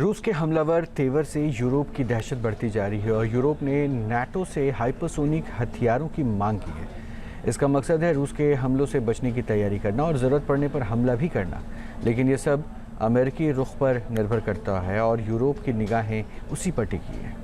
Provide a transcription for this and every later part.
रूस के हमलावर तेवर से यूरोप की दहशत बढ़ती जा रही है और यूरोप ने नाटो से हाइपरसोनिक हथियारों की मांग की है। इसका मकसद है रूस के हमलों से बचने की तैयारी करना और ज़रूरत पड़ने पर हमला भी करना। लेकिन ये सब अमेरिकी रुख पर निर्भर करता है और यूरोप की निगाहें उसी पर टिकी हैं।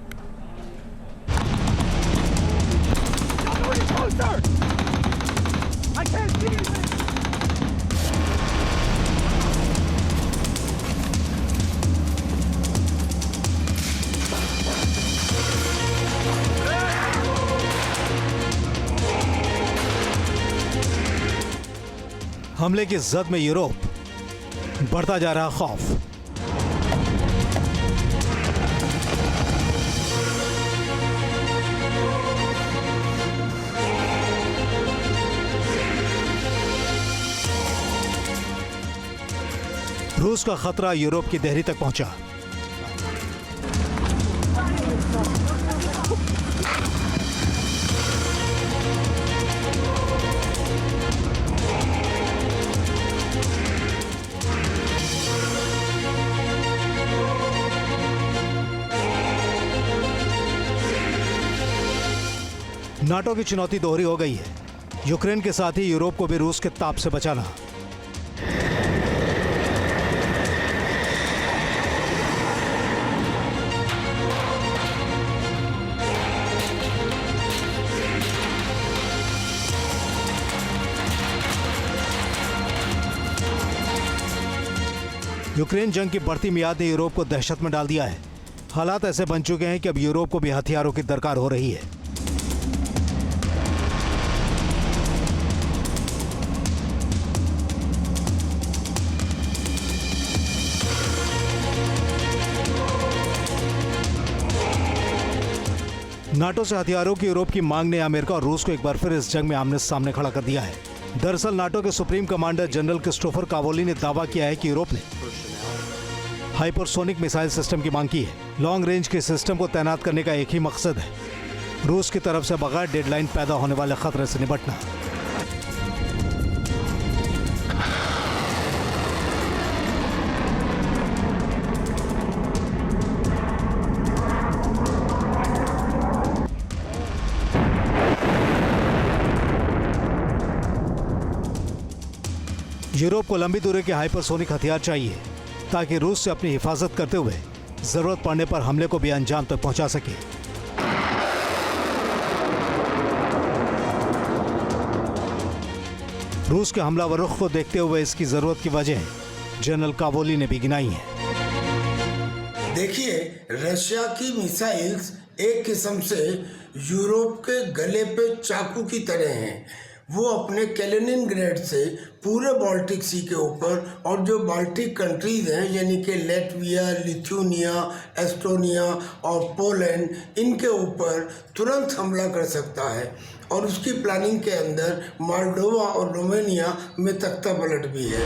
हमले की जद में यूरोप, बढ़ता जा रहा खौफ। रूस का खतरा यूरोप की देहरी तक पहुंचा। नाटो की चुनौती दोहरी हो गई है। यूक्रेन के साथ ही यूरोप को भी रूस के ताप से बचाना। यूक्रेन जंग की बढ़ती मियाद ने यूरोप को दहशत में डाल दिया है। हालात ऐसे बन चुके हैं कि अब यूरोप को भी हथियारों की दरकार हो रही है। नाटो से हथियारों की यूरोप की मांग ने अमेरिका और रूस को एक बार फिर इस जंग में आमने सामने खड़ा कर दिया है। दरअसल नाटो के सुप्रीम कमांडर जनरल क्रिस्टोफर कावोली ने दावा किया है कि यूरोप ने हाइपरसोनिक मिसाइल सिस्टम की मांग की है। लॉन्ग रेंज के सिस्टम को तैनात करने का एक ही मकसद है, रूस की तरफ से बगैर डेडलाइन पैदा होने वाले खतरे से निपटना। यूरोप को लंबी दूरी के हाइपरसोनिक हथियार चाहिए ताकि रूस से अपनी हिफाजत करते हुए जरूरत पड़ने पर हमले को भी अंजाम तक पहुंचा सके। रूस के हमलावर रुख को देखते हुए इसकी जरूरत की वजह जनरल कावोली ने भी गिनाई है। देखिए, रशिया की मिसाइल्स एक किस्म से यूरोप के गले पे चाकू की तरह हैं। वो अपने कैलिनिनग्रेड से पूरे बाल्टिक सी के ऊपर और जो बाल्टिक कंट्रीज हैं यानी कि लेटविया, लिथुनिया, एस्टोनिया और पोलैंड, इनके ऊपर तुरंत हमला कर सकता है। और उसकी प्लानिंग के अंदर मोल्डोवा और रोमानिया में तख्ता पलट भी है।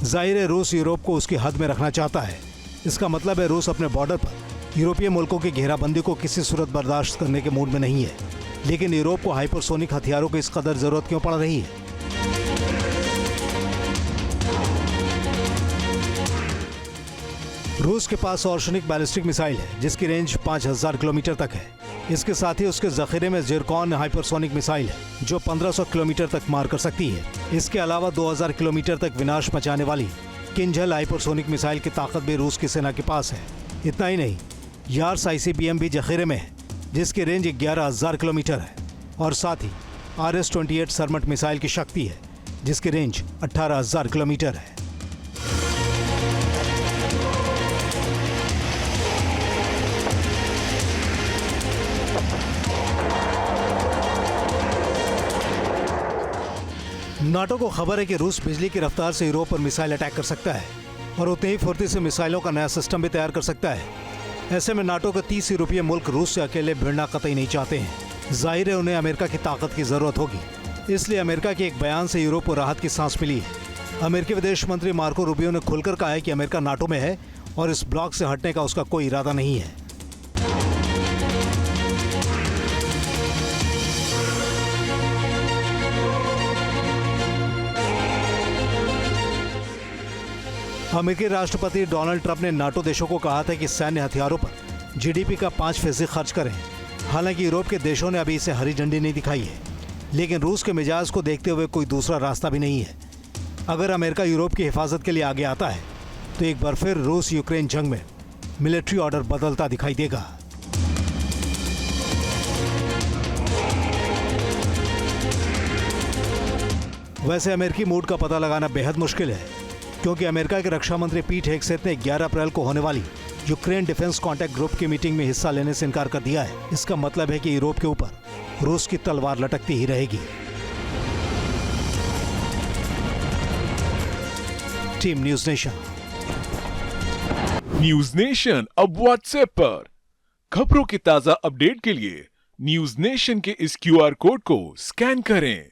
जाहिर है रूस यूरोप को उसकी हद में रखना चाहता है। इसका मतलब है रूस अपने बॉर्डर पर यूरोपीय मुल्कों की घेराबंदी को किसी सूरत बर्दाश्त करने के मूड में नहीं है। लेकिन यूरोप को हाइपरसोनिक हथियारों की इस कदर जरूरत क्यों पड़ रही है? रूस के पास ऑर्शनिक बैलिस्टिक मिसाइल है जिसकी रेंज 5000 किलोमीटर तक है। इसके साथ ही उसके जखीरे में जिरकॉन हाइपरसोनिक मिसाइल है जो 1500 किलोमीटर तक मार कर सकती है। इसके अलावा 2000 किलोमीटर तक विनाश मचाने वाली किंजल हाइपरसोनिक मिसाइल की ताकत भी रूस की सेना के पास है। इतना ही नहीं, यार्स ICBM भी जखीरे में है जिसकी रेंज 11000 किलोमीटर है और साथ ही RS-28 सरमट मिसाइल की शक्ति है जिसकी रेंज 18000 किलोमीटर है। नाटो को खबर है कि रूस बिजली की रफ्तार से यूरोप पर मिसाइल अटैक कर सकता है और उतनी ही फुर्ती से मिसाइलों का नया सिस्टम भी तैयार कर सकता है। ऐसे में नाटो के 30 यूरोपीय मुल्क रूस से अकेले भिड़ना कतई नहीं चाहते हैं। जाहिर है उन्हें अमेरिका की ताकत की जरूरत होगी। इसलिए अमेरिका के एक बयान से यूरोप को राहत की सांस मिली है। अमेरिकी विदेश मंत्री मार्को रूबियो ने खुलकर कहा है कि अमेरिका नाटो में है और इस ब्लॉक से हटने का उसका कोई इरादा नहीं है। अमेरिकी राष्ट्रपति डोनाल्ड ट्रंप ने नाटो देशों को कहा था कि सैन्य हथियारों पर जीडीपी का 5% खर्च करें। हालांकि यूरोप के देशों ने अभी इसे हरी झंडी नहीं दिखाई है, लेकिन रूस के मिजाज को देखते हुए कोई दूसरा रास्ता भी नहीं है। अगर अमेरिका यूरोप की हिफाजत के लिए आगे आता है तो एक बार फिर रूस यूक्रेन जंग में मिलिट्री ऑर्डर बदलता दिखाई देगा। वैसे अमेरिकी मूड का पता लगाना बेहद मुश्किल है, क्योंकि अमेरिका के रक्षा मंत्री पीट हेगसेथ ने 11 अप्रैल को होने वाली यूक्रेन डिफेंस कॉन्टैक्ट ग्रुप की मीटिंग में हिस्सा लेने से इनकार कर दिया है। इसका मतलब है कि यूरोप के ऊपर रूस की तलवार लटकती ही रहेगी। Team news nation. News nation अब व्हाट्सएप पर खबरों की ताजा अपडेट के लिए न्यूज नेशन के इस QR कोड को स्कैन करें।